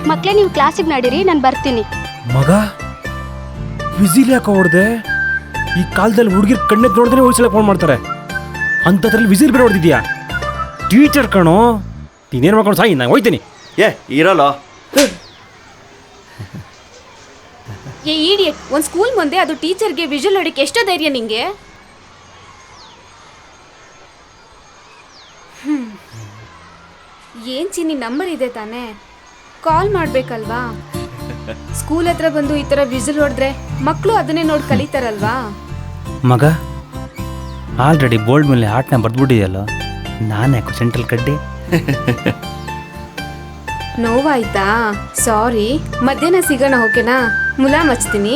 ಮಕ್ಳೇ ನೀವು ಕ್ಲಾಸಿಗೆ ನಡೀರಿ, ನಾನು ಬರ್ತೀನಿ. ಮಗ ವಿಸಿಲ್ ಯಾಕೆ ಹೊಡೆದೆ? ಈ ಕಾಲದಲ್ಲಿ ಹುಡುಗಿರ್ ಕಣ್ಣೆತ್ ನೋಡಿದ್ರೆ ಹೋಯ್ಸಲ ಫೋನ್ ಮಾಡ್ತಾರೆ. ಅಂಥದ್ರಲ್ಲಿ ವಿಸಿಲ್ ಬೇರೆ ಹೊಡೆದಿದ್ಯಾ? ಟೀಚರ್ ಕಣೋ, ನೀನೇನು ಮಾಡ್ಕೊಂಡು ಸಾಯಿ, ನಾನು ಹೋಯ್ತೀನಿ. ಇರಲ್ಲ. ಏ ಈಡಿಯಟ್, ಒಂದು ಸ್ಕೂಲ್ ಮುಂದೆ ಅದು ಟೀಚರ್ಗೆ ವಿಜುವಲ್ ಹೊಡಿಕ್ಕೆ ಎಷ್ಟೋ ಧೈರ್ಯ ನಿಂಗೆ? ಏನ್ ಚಿನ್ನಿ, ನಂಬರ್ ಇದೆ ತಾನೇ? ಕಾಲ್ ಮಾಡ್ಬೇಕಲ್ವಾ? ಸ್ಕೂಲ್ ಹತ್ರ ಬಂದು ಈ ಥರ ವಿಸಿಲ್ ಹೊಡೆದ್ರೆ ಮಕ್ಕಳು ಅದನ್ನೇ ನೋಡಿ ಕಲಿತಾರಲ್ವಾ? ಮಗ ಆಲ್ರೆಡಿ ಬೋರ್ಡ್ ಮೇಲೆ ಆಟನ ಬರ್ದ್ಬಿಟ್ಟಿದೆಯಲ್ಲ, ನಾನು ಯಾಕೋ ಸೆಂಟ್ರಲ್ ಕಡ್ಡಿ. ನೋವಾಯ್ತಾ? ಸಾರಿ, ಮಧ್ಯಾಹ್ನ ಸಿಗೋಣ, ಓಕೆನಾ? ಮುಲಾಮ್ ಹಚ್ತೀನಿ.